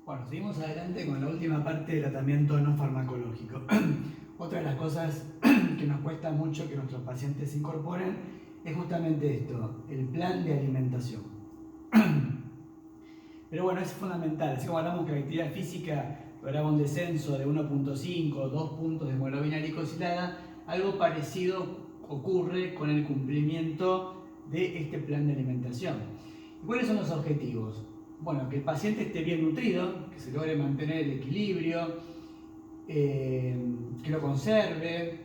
Bueno, seguimos adelante con la última parte del tratamiento no farmacológico. Otra de las cosas que nos cuesta mucho que nuestros pacientes se incorporen es justamente esto, el plan de alimentación. Pero bueno, es fundamental. Así como hablamos que la actividad física lograba un descenso de 1.5 o 2 puntos de hemoglobina glicosilada, algo parecido ocurre con el cumplimiento de este plan de alimentación. ¿Y cuáles son los objetivos? Bueno, que el paciente esté bien nutrido, que se logre mantener el equilibrio, que lo conserve,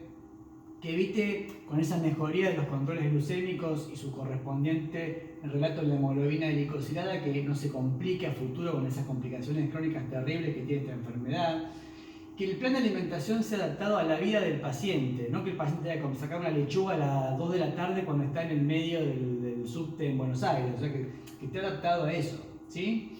que evite con esa mejoría de los controles glucémicos y su correspondiente relato de la hemoglobina glicosilada, que no se complique a futuro con esas complicaciones crónicas terribles que tiene esta enfermedad. Que el plan de alimentación sea adaptado a la vida del paciente, no que el paciente tenga que sacar una lechuga a las 2 de la tarde cuando está en el medio del subte en Buenos Aires, o sea que esté adaptado a eso, ¿sí?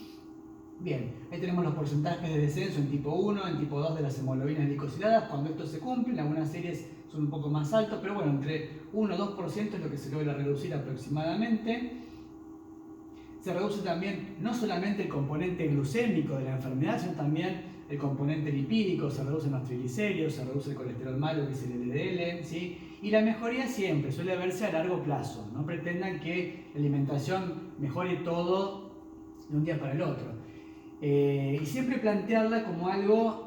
Bien, ahí tenemos los porcentajes de descenso en tipo 1, en tipo 2 de las hemoglobinas glicosiladas. Cuando esto se cumple, algunas series son un poco más altos, pero bueno, entre 1 o 2% es lo que se logra reducir aproximadamente. Se reduce también no solamente el componente glucémico de la enfermedad, sino también el componente lipídico, se reducen los triglicéridos, se reduce el colesterol malo, que es el LDL, ¿sí? Y la mejoría siempre suele verse a largo plazo. No pretendan que la alimentación mejore todo de un día para el otro. Y siempre plantearla como algo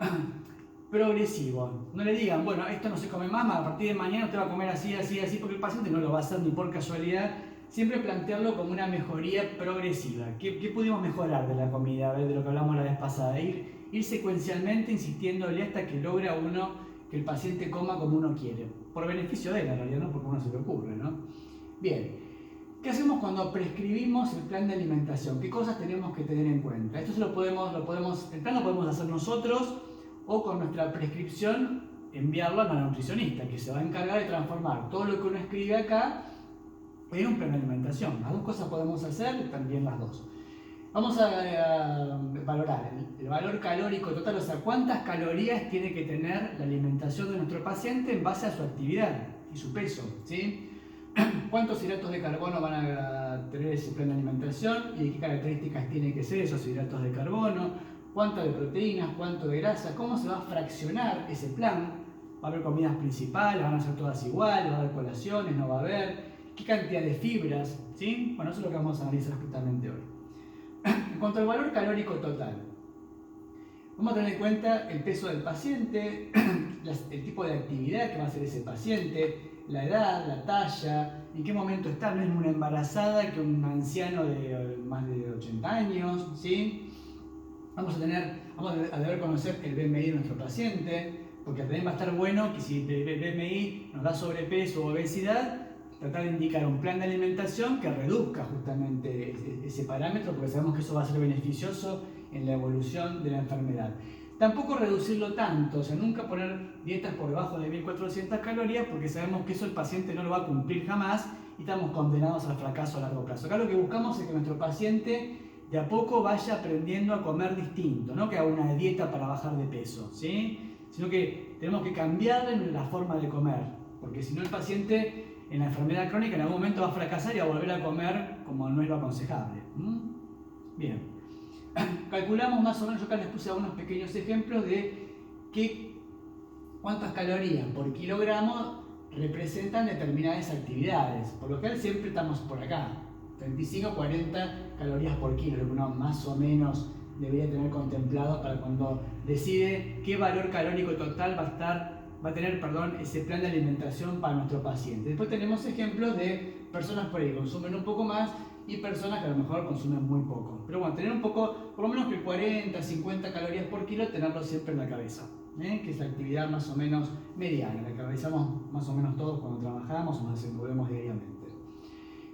progresivo. No le digan, bueno, esto no se come más, a partir de mañana usted va a comer así, así, así, porque el paciente no lo va a hacer ni por casualidad. Siempre plantearlo como una mejoría progresiva. ¿Qué pudimos mejorar de la comida, de lo que hablamos la vez pasada? Ir secuencialmente insistiéndole hasta que logra uno que el paciente coma como uno quiere. Por beneficio de él, en realidad, no porque uno se le ocurre, ¿no? Bien. ¿Qué hacemos cuando prescribimos el plan de alimentación? ¿Qué cosas tenemos que tener en cuenta? Esto el plan lo podemos hacer nosotros o con nuestra prescripción enviarlo a la nutricionista, que se va a encargar de transformar todo lo que uno escribe acá en un plan de alimentación. Las dos cosas podemos hacer, también las dos. Vamos a valorar el valor calórico total, o sea, cuántas calorías tiene que tener la alimentación de nuestro paciente en base a su actividad y su peso, ¿sí? ¿Cuántos hidratos de carbono van a tener ese plan de alimentación y de qué características tienen que ser esos hidratos de carbono? ¿Cuánto de proteínas? ¿Cuánto de grasa? ¿Cómo se va a fraccionar ese plan? ¿Va a haber comidas principales? ¿Van a ser todas iguales? ¿Va a haber colaciones? ¿No va a haber? ¿Qué cantidad de fibras? ¿Sí? Bueno, eso es lo que vamos a analizar justamente hoy. En cuanto al valor calórico total, vamos a tener en cuenta el peso del paciente, el tipo de actividad que va a hacer ese paciente, la edad, la talla, en qué momento está, no es una embarazada que un anciano de más de 80 años, ¿sí? Vamos a deber conocer el BMI de nuestro paciente, porque también va a estar bueno que si el BMI nos da sobrepeso o obesidad, tratar de indicar un plan de alimentación que reduzca justamente ese parámetro, porque sabemos que eso va a ser beneficioso en la evolución de la enfermedad. Tampoco reducirlo tanto, o sea, nunca poner dietas por debajo de 1400 calorías, porque sabemos que eso el paciente no lo va a cumplir jamás y estamos condenados al fracaso a largo plazo. Acá lo que buscamos es que nuestro paciente de a poco vaya aprendiendo a comer distinto, no que haga una dieta para bajar de peso, ¿sí? Sino que tenemos que cambiarle la forma de comer, porque si no el paciente en la enfermedad crónica en algún momento va a fracasar y va a volver a comer como no es lo aconsejable. Bien. Calculamos más o menos, yo acá les puse algunos pequeños ejemplos de cuántas calorías por kilogramo representan determinadas actividades. Por lo general siempre estamos por acá, 35 40 calorías por kilo, lo que uno más o menos debería tener contemplado para cuando decide qué valor calórico total va a tener ese plan de alimentación para nuestro paciente. Después tenemos ejemplos de personas por ahí que consumen un poco más y personas que a lo mejor consumen muy poco. Pero bueno, tener un poco, por lo menos que 40, 50 calorías por kilo, tenerlo siempre en la cabeza, que es la actividad más o menos mediana, la que realizamos más o menos todos cuando trabajamos o nos desenvolvemos diariamente.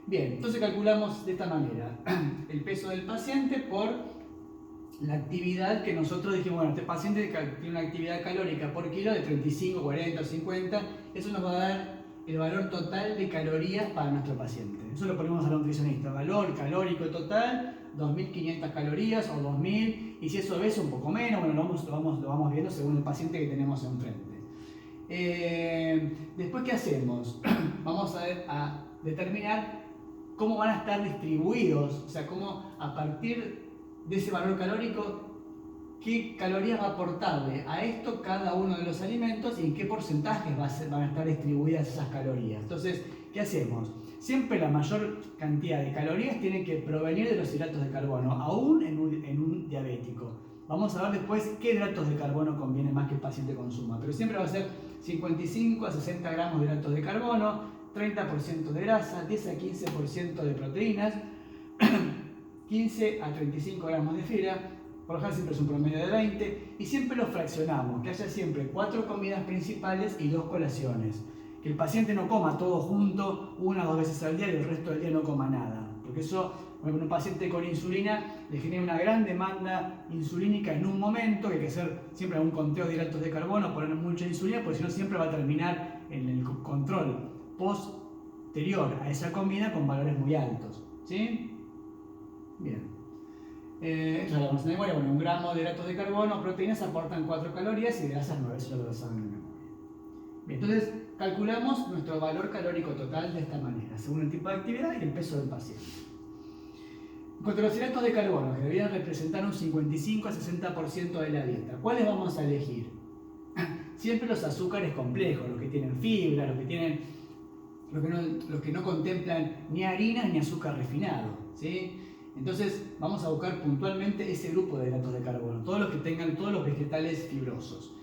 Bien, entonces calculamos de esta manera el peso del paciente por la actividad que nosotros dijimos, bueno, este paciente tiene una actividad calórica por kilo de 35, 40 o 50, eso nos va a dar el valor total de calorías para nuestro paciente. Eso lo ponemos a la nutricionista, valor calórico total, 2500 calorías o 2000, y si es obeso un poco menos, bueno, lo vamos viendo según el paciente que tenemos enfrente. Después, ¿qué hacemos? Vamos a determinar cómo van a estar distribuidos, o sea, cómo a partir de ese valor calórico qué calorías va a aportarle a esto cada uno de los alimentos y en qué porcentajes van a estar distribuidas esas calorías. Entonces, ¿qué hacemos? Siempre la mayor cantidad de calorías tiene que provenir de los hidratos de carbono, aún en un diabético. Vamos a ver después qué hidratos de carbono conviene más que el paciente consuma, pero siempre va a ser 55 a 60 gramos de hidratos de carbono, 30% de grasa, 10 a 15% de proteínas, 15 a 35 gramos de fibra, por lo general siempre es un promedio de 20, y siempre lo fraccionamos, que haya siempre 4 comidas principales y 2 colaciones. Que el paciente no coma todo junto 1 o 2 veces al día y el resto del día no coma nada, porque eso, un paciente con insulina le genera una gran demanda insulínica en un momento, que hay que hacer siempre un conteo de hidratos de carbono, poner mucha insulina, porque si no siempre va a terminar en el control posterior a esa comida con valores muy altos. ¿Sí? Bien. Esto lo vamos a memoria. Bueno, 1 gramo de hidratos de carbono, proteínas aportan 4 calorías y grasas 9, eso lo saben de memoria. Bien, entonces calculamos nuestro valor calórico total de esta manera, según el tipo de actividad y el peso del paciente. En cuanto a los hidratos de carbono, que deberían representar un 55 a 60% de la dieta, ¿cuáles vamos a elegir? Siempre los azúcares complejos, los que tienen fibra, los que no contemplan ni harinas ni azúcar refinado, ¿sí? Entonces vamos a buscar puntualmente ese grupo de hidratos de carbono, todos los que tengan todos los vegetales fibrosos,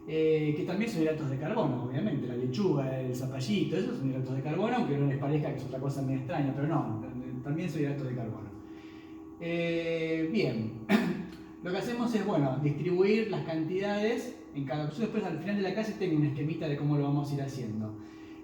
que también son hidratos de carbono, obviamente, la lechuga, el zapallito, esos son hidratos de carbono, aunque no les parezca que es otra cosa muy extraña, pero no, también son hidratos de carbono. Bien, lo que hacemos es, bueno, distribuir las cantidades en cada cosa. Después al final de la clase tengo una esquemita de cómo lo vamos a ir haciendo.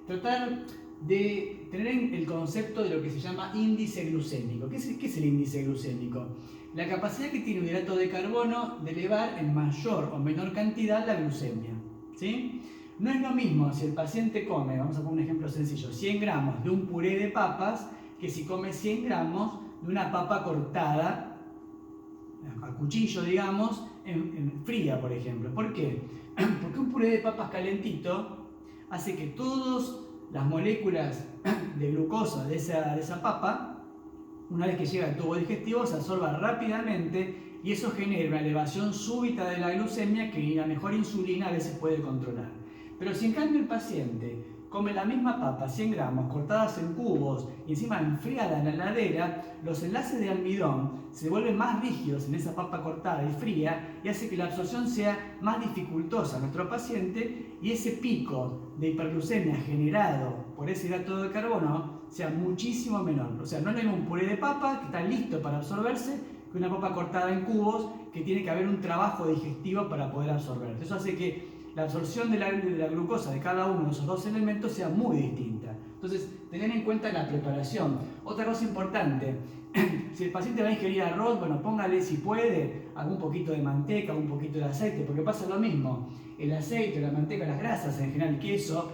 Tratar de tener el concepto de lo que se llama índice glucémico. ¿Qué es el índice glucémico? La capacidad que tiene un hidrato de carbono de elevar en mayor o menor cantidad la glucemia, ¿sí? No es lo mismo si el paciente come, vamos a poner un ejemplo sencillo, 100 gramos de un puré de papas, que si come 100 gramos de una papa cortada a cuchillo, digamos, en fría, por ejemplo. ¿Por qué? Porque un puré de papas calentito hace que todas las moléculas de glucosa de esa papa, una vez que llega al tubo digestivo, se absorba rápidamente y eso genera una elevación súbita de la glucemia que ni la mejor insulina a veces puede controlar. Pero si en cambio el paciente come la misma papa, 100 gramos, cortadas en cubos y encima enfriada en la heladera, los enlaces de almidón se vuelven más rígidos en esa papa cortada y fría y hace que la absorción sea más dificultosa a nuestro paciente y ese pico de hiperglucemia generado por ese hidrato de carbono sea muchísimo menor. O sea, no es un puré de papa que está listo para absorberse que una papa cortada en cubos que tiene que haber un trabajo digestivo para poder absorberse. Eso hace que la absorción de la glucosa de cada uno de esos dos elementos sea muy distinta. Entonces, tener en cuenta la preparación. Otra cosa importante, si el paciente va a ingerir arroz, bueno, póngale si puede algún poquito de manteca, un poquito de aceite, porque pasa lo mismo. El aceite, la manteca, las grasas, en general el queso,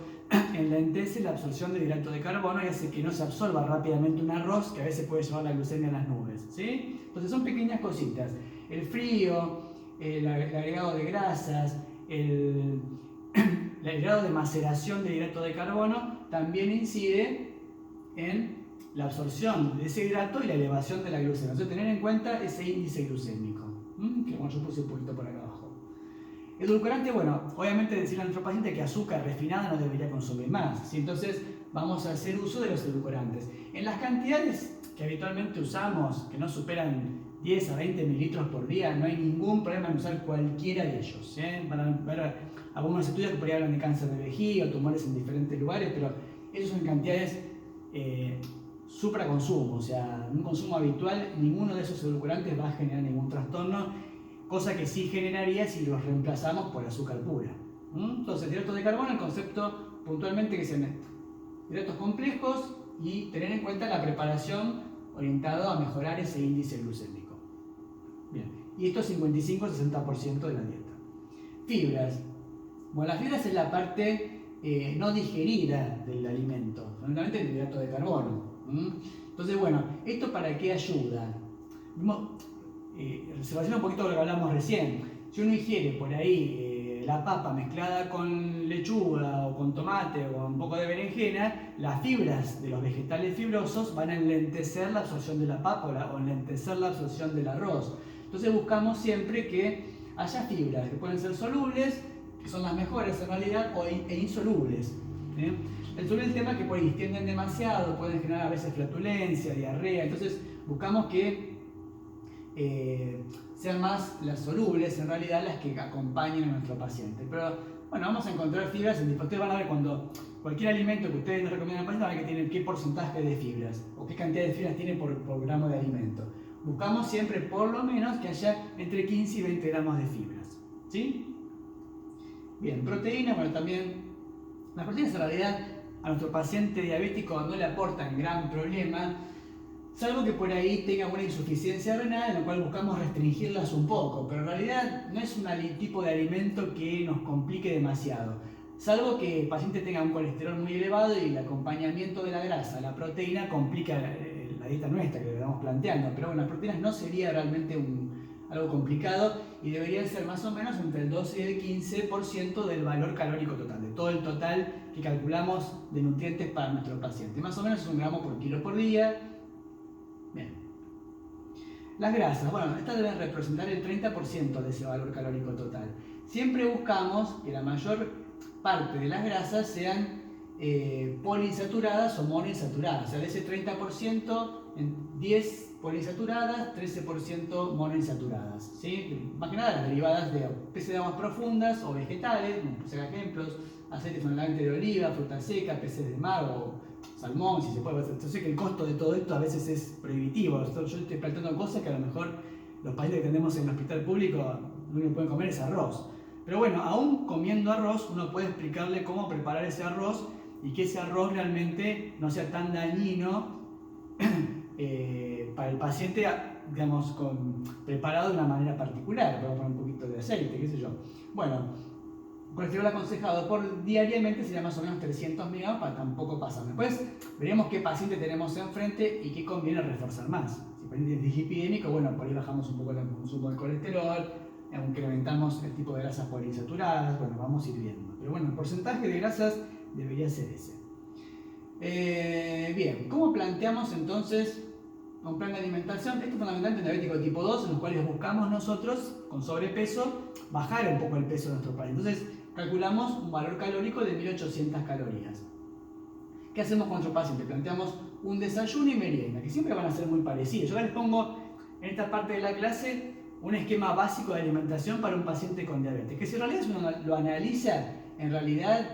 enlentece la absorción de hidrato de carbono y hace que no se absorba rápidamente un arroz que a veces puede llevar la glucemia a las nubes, ¿sí? Entonces son pequeñas cositas. El frío, el agregado de grasas, el grado de maceración de hidrato de carbono también incide en la absorción de ese hidrato y la elevación de la glucemia. Entonces tener en cuenta ese índice glucémico, que bueno, yo puse un poquito por acá abajo. Edulcorante, bueno, obviamente decirle a nuestro paciente que azúcar refinada no debería consumir más, ¿sí? Entonces vamos a hacer uso de los edulcorantes. En las cantidades que habitualmente usamos, que no superan 10 a 20 mililitros por día, no hay ningún problema en usar cualquiera de ellos, ¿eh? Van a ver algunos estudios que por ahí hablan de cáncer de vejiga o tumores en diferentes lugares, pero esos son cantidades supraconsumo, o sea, en un consumo habitual ninguno de esos edulcorantes va a generar ningún trastorno, cosa que sí generaría si los reemplazamos por azúcar pura. Entonces, hidratos de carbono, el concepto puntualmente que sean hidratos complejos y tener en cuenta la preparación orientado a mejorar ese índice glucémico. Bien, y esto es 55-60% de la dieta. Fibras. Bueno, las fibras es la parte no digerida del alimento, fundamentalmente el hidrato de carbono. Entonces, bueno, ¿esto para qué ayuda? Se relaciona un poquito con lo que hablamos recién. Si uno ingiere por ahí la papa mezclada con lechuga o con tomate o con un poco de berenjena, las fibras de los vegetales fibrosos van a enlentecer la absorción de la papa o enlentecer la absorción del arroz. Entonces buscamos siempre que haya fibras que pueden ser solubles, que son las mejores en realidad, e insolubles. El soluble tema es que por ahí distienden demasiado, pueden generar a veces flatulencia, diarrea, entonces buscamos que sean más las solubles en realidad las que acompañen a nuestro paciente. Pero bueno, vamos a encontrar fibras en ustedes van a ver cuando cualquier alimento que ustedes les recomiendan al paciente, van a ver que tiene qué porcentaje de fibras o qué cantidad de fibras tiene por gramo de alimento. Buscamos siempre por lo menos que haya entre 15 y 20 gramos de fibras. ¿Sí? Bien, proteínas, bueno, también las proteínas en realidad a nuestro paciente diabético no le aportan gran problema, salvo que por ahí tenga una insuficiencia renal, en la cual buscamos restringirlas un poco, pero en realidad no es un tipo de alimento que nos complique demasiado, salvo que el paciente tenga un colesterol muy elevado y el acompañamiento de la grasa, la proteína, complica la dieta nuestra que le estamos planteando, pero bueno, las proteínas no sería realmente algo complicado y deberían ser más o menos entre el 12 y el 15% del valor calórico total, de todo el total que calculamos de nutrientes para nuestro paciente. Más o menos es 1 gramo por kilo por día. Bien. Las grasas, bueno, estas deben representar el 30% de ese valor calórico total. Siempre buscamos que la mayor parte de las grasas sean poliinsaturadas o monoinsaturadas, o sea, de ese 30%, en 10 poliinsaturadas, 13% monoinsaturadas, ¿sí? Más que nada las derivadas de peces de aguas profundas o vegetales, como puse ejemplos, aceite fundamentalmente de oliva, fruta seca, peces de mar o salmón, si se puede. Entonces que el costo de todo esto a veces es prohibitivo. Yo estoy planteando cosas que a lo mejor los pacientes que tenemos en el hospital público lo único que pueden comer es arroz. Pero bueno, aún comiendo arroz, uno puede explicarle cómo preparar ese arroz y que ese arroz realmente no sea tan dañino para el paciente, digamos, preparado de una manera particular. Podemos poner un poquito de aceite, qué sé yo. Bueno, colesterol aconsejado diariamente sería más o menos 300 miligramos para tampoco pasar. Después veremos qué paciente tenemos enfrente y qué conviene reforzar más. Si el paciente es dislipidémico, bueno, por ahí bajamos un poco el consumo del colesterol, incrementamos el tipo de grasas poliinsaturadas, bueno, vamos a ir viendo. Pero bueno, el porcentaje de grasas debería ser ese. Bien, ¿cómo planteamos entonces un plan de alimentación? Esto es fundamentalmente en diabético tipo 2, en los cuales buscamos nosotros, con sobrepeso, bajar un poco el peso de nuestro paciente. Entonces, calculamos un valor calórico de 1800 calorías. ¿Qué hacemos con nuestro paciente? Planteamos un desayuno y merienda, que siempre van a ser muy parecidos. Yo les pongo en esta parte de la clase un esquema básico de alimentación para un paciente con diabetes, que si en realidad uno lo analiza, en realidad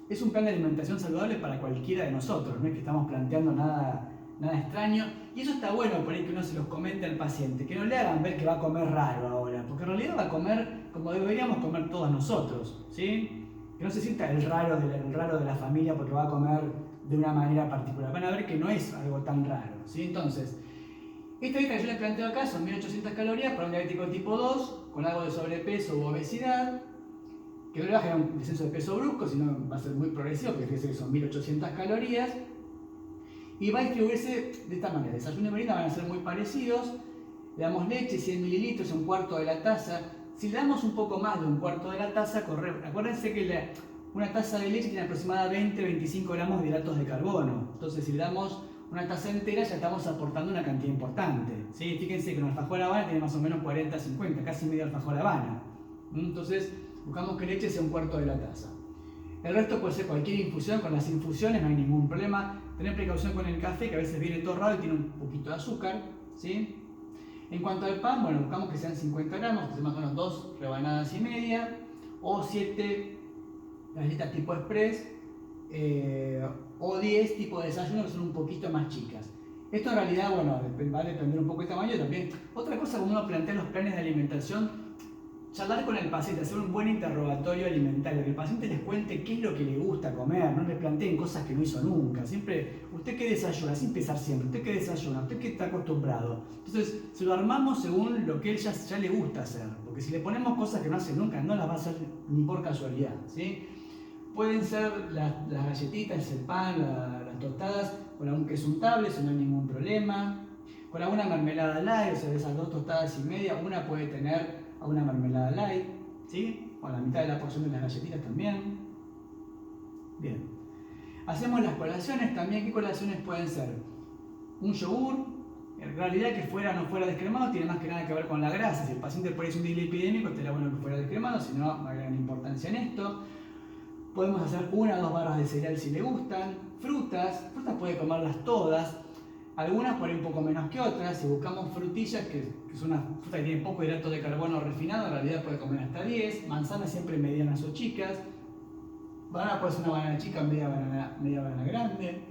es un plan de alimentación saludable para cualquiera de nosotros, no es que estamos planteando nada extraño, y eso está bueno por ahí que uno se los comente al paciente, que no le hagan ver que va a comer raro ahora, porque en realidad va a comer como deberíamos comer todos nosotros, ¿sí? Que no se sienta el raro de la familia porque va a comer de una manera particular, van a ver que no es algo tan raro, ¿sí? Entonces, esta dieta que yo les planteo acá son 1800 calorías para un diabético tipo 2, con algo de sobrepeso u obesidad, que no le va a generar un descenso de peso brusco, sino va a ser muy progresivo, porque fíjense que son 1800 calorías, y va a distribuirse de esta manera. Desayuno y merienda van a ser muy parecidos, le damos leche, 100 mililitros, un cuarto de la taza. Si le damos un poco más de un cuarto de la taza, acuérdense que una taza de leche tiene aproximadamente 25 gramos de hidratos de carbono, entonces si le damos una taza entera ya estamos aportando una cantidad importante, ¿sí? Fíjense que un alfajor Habana tiene más o menos 40-50, casi medio alfajor Habana. Entonces buscamos que leche sea un cuarto de la taza. El resto puede ser cualquier infusión, con las infusiones no hay ningún problema. Tener precaución con el café, que a veces viene torrado y tiene un poquito de azúcar, ¿sí? En cuanto al pan, bueno, buscamos que sean 50 gramos, que sean más o menos 2 rebanadas y media, o 7 galletas tipo express, o 10 tipo de desayuno que son un poquito más chicas. Esto en realidad, bueno, va a depender un poco del tamaño también. Otra cosa, cuando uno plantea los planes de alimentación, charlar con el paciente, hacer un buen interrogatorio alimentario, que el paciente les cuente qué es lo que le gusta comer, no le planteen cosas que no hizo nunca. Siempre, ¿usted qué desayuna? Así empezar siempre. ¿Usted qué desayuna? ¿Usted qué está acostumbrado? Entonces, se lo armamos según lo que él ya le gusta hacer, porque si le ponemos cosas que no hace nunca, no las va a hacer ni por casualidad, ¿sí? Pueden ser las galletitas, el pan, las tostadas, con algún queso untable, eso no hay ningún problema. Con alguna mermelada light, o sea, de esas 2 tostadas y media, una puede tener a una mermelada light, ¿sí? O la mitad de la porción de las galletitas también. Bien. Hacemos las colaciones también. ¿Qué colaciones pueden ser? Un yogur, En realidad, que fuera o no fuera descremado tiene más que nada que ver con la grasa. Si el paciente por ahí es un dislipidémico, estaría bueno que fuera descremado, si no, no hay gran importancia en esto. Podemos hacer 1 o 2 barras de cereal si le gustan. Frutas puede comerlas todas. Algunas por ahí un poco menos que otras. Si buscamos frutillas, que son unas frutas que tienen poco hidrato de carbono refinado, en realidad puede comer hasta 10. Manzanas siempre medianas o chicas. Banana puede ser una banana chica, media banana grande.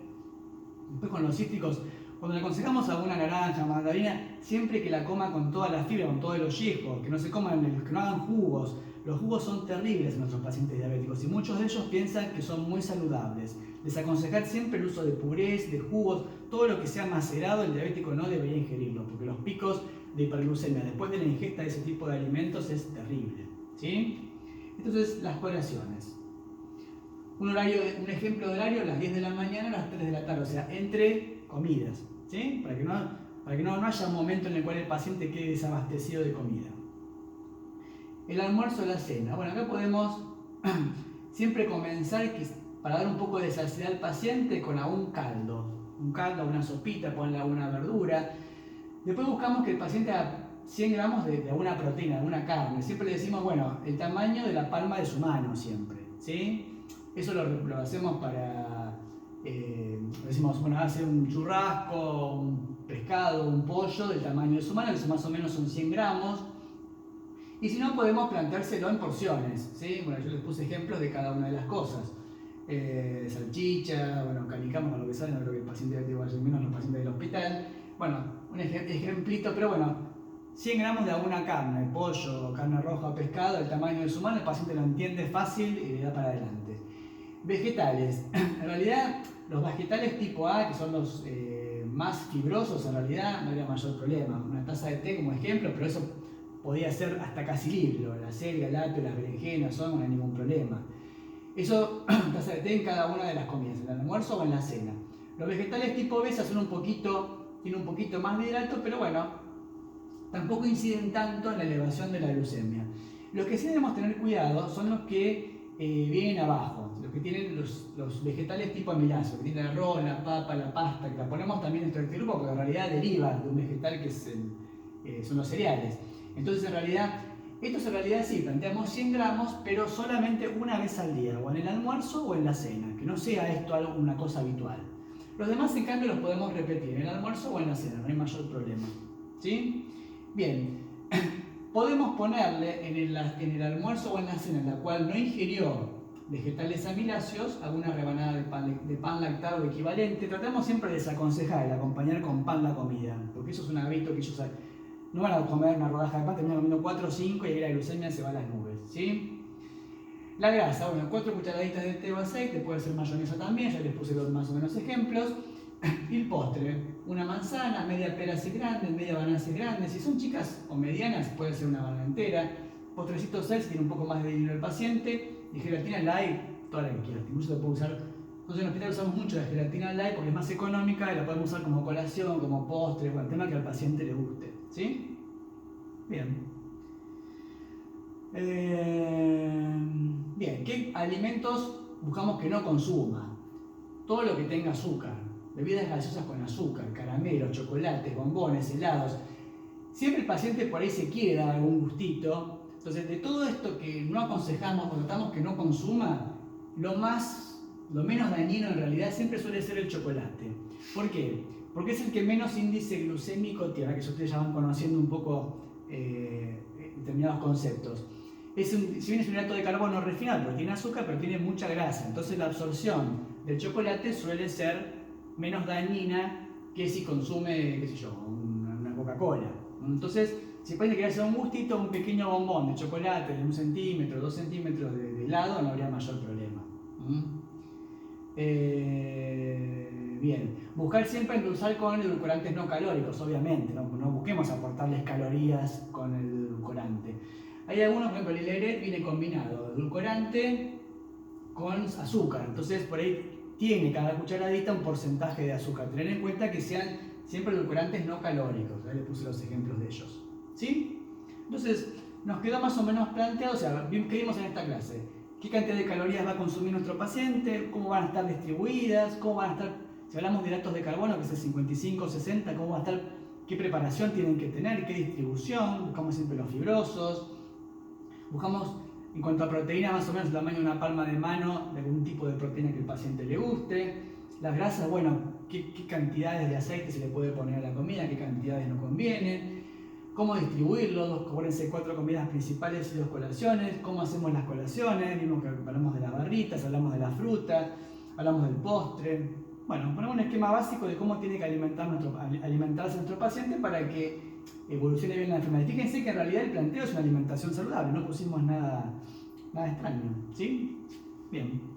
Después con los cítricos, cuando le aconsejamos alguna naranja, mandarina, siempre que la coma con toda la fibra, con todo el ollejo, que no se coman, que no hagan jugos. Los jugos son terribles en nuestros pacientes diabéticos y muchos de ellos piensan que son muy saludables. Desaconsejar siempre el uso de purés, de jugos, todo lo que sea macerado, el diabético no debería ingerirlo, porque los picos de hiperglucemia después de la ingesta de ese tipo de alimentos es terrible, ¿sí? Entonces, las colaciones. Un ejemplo de horario, a las 10 de la mañana a las 3 de la tarde, o sea, entre comidas, ¿sí? Para que no haya un momento en el cual el paciente quede desabastecido de comida. El almuerzo o la cena. Bueno, acá podemos siempre comenzar para dar un poco de saciedad al paciente con algún caldo. Un caldo, una sopita, ponle alguna verdura. Después buscamos que el paciente haga 100 gramos de alguna proteína, de alguna carne. Siempre le decimos, bueno, el tamaño de la palma de su mano siempre, ¿sí? Eso lo hacemos para, decimos, bueno, hacer un churrasco, un pescado, un pollo del tamaño de su mano, que más o menos son 100 gramos. Y si no, podemos planteárselo en porciones, ¿sí? Bueno, yo les puse ejemplos de cada una de las cosas. Salchicha, bueno, calicamos con lo que sale, no creo que el paciente diabético vaya menos los pacientes del hospital. Bueno, un ejemplito, pero bueno, 100 gramos de alguna carne, pollo, carne roja, pescado, el tamaño de su mano, el paciente lo entiende fácil y le da para adelante. Vegetales. En realidad, los vegetales tipo A, que son los más fibrosos, en realidad no habría mayor problema. Una taza de té como ejemplo, pero eso podía ser hasta casi libre. La selga, el apio, las berenjenas, no hay ningún problema. Eso, taza de té en cada una de las comidas, en el almuerzo o en la cena. Los vegetales tipo B tienen un poquito más de hidrato, pero bueno, tampoco inciden tanto en la elevación de la glucemia. Los que sí debemos tener cuidado son los que vienen abajo, los que tienen los vegetales tipo amilazo, que tienen el arroz, la papa, la pasta, que la ponemos también dentro de este grupo porque en realidad deriva de un vegetal que son los cereales. Entonces estos en realidad sí, planteamos 100 gramos, pero solamente una vez al día, o en el almuerzo o en la cena, que no sea esto una cosa habitual. Los demás en cambio los podemos repetir en el almuerzo o en la cena, no hay mayor problema, ¿sí? Bien. Podemos ponerle en el almuerzo o en la cena en la cual no ingirió vegetales amiláceos, alguna rebanada de pan lactado o equivalente. Tratamos siempre de desaconsejar el acompañar con pan la comida, porque eso es un hábito que ellos no van a comer una rodaja de pan, terminan comiendo 4 o 5 y ahí la glucemia se va a las nubes, ¿sí? La grasa, bueno, 4 cucharaditas de té o aceite, puede ser mayonesa también, ya les puse más o menos ejemplos. Y el postre, una manzana, media pera si grande, media banana si grande. Si son chicas o medianas, puede ser una banana entera. Postrecito si tiene un poco más de dinero el paciente. Y gelatina light, toda la que quieras. Incluso lo puedo usar. Nosotros en el hospital usamos mucho la gelatina light porque es más económica y la podemos usar como colación, como postre, bueno, el tema que al paciente le guste. ¿Sí? Bien. Bien, ¿qué alimentos buscamos que no consuma? Todo lo que tenga azúcar. Bebidas gaseosas con azúcar, caramelos, chocolates, bombones, helados. Siempre el paciente por ahí se quiere dar algún gustito. Entonces, de todo esto que no aconsejamos o tratamos que no consuma, lo menos dañino en realidad siempre suele ser el chocolate. ¿Por qué? Porque es el que menos índice glucémico tiene, que ustedes ya van conociendo un poco determinados conceptos. Si bien es un hidrato de carbono refinado, pero tiene azúcar, pero tiene mucha grasa. Entonces la absorción del chocolate suele ser menos dañina que si consume, qué sé yo, una Coca-Cola. Entonces, si pueden querer hacer un gustito, un pequeño bombón de chocolate de 1 centímetro, 2 centímetros de helado, no habría mayor problema. Bien, buscar siempre endulzar con edulcorantes no calóricos, obviamente, no busquemos aportarles calorías con el edulcorante. Hay algunos, por ejemplo, el Hileret viene combinado, edulcorante con azúcar, entonces por ahí tiene cada cucharadita un porcentaje de azúcar. Tener en cuenta que sean siempre edulcorantes no calóricos. Ya les puse los ejemplos de ellos. ¿Sí? Entonces, nos quedó más o menos planteado, o sea, ¿qué vimos en esta clase? ¿Qué cantidad de calorías va a consumir nuestro paciente? ¿Cómo van a estar distribuidas? ¿Cómo van a estar, si hablamos de hidratos de carbono, que es el 55-60, cómo va a estar qué preparación tienen que tener, qué distribución, buscamos siempre los fibrosos, buscamos en cuanto a proteína más o menos el tamaño de una palma de mano de algún tipo de proteína que el paciente le guste. Las grasas, bueno, qué cantidades de aceite se le puede poner a la comida, qué cantidades no convienen, cómo distribuirlo, acuérdense 4 comidas principales y 2 colaciones, cómo hacemos las colaciones, vimos que hablamos de las barritas, hablamos de la fruta, hablamos del postre. Bueno, ponemos un esquema básico de cómo tiene que alimentarse nuestro paciente para que evolucione bien la enfermedad. Fíjense que en realidad el planteo es una alimentación saludable, no pusimos nada extraño, ¿sí? Bien.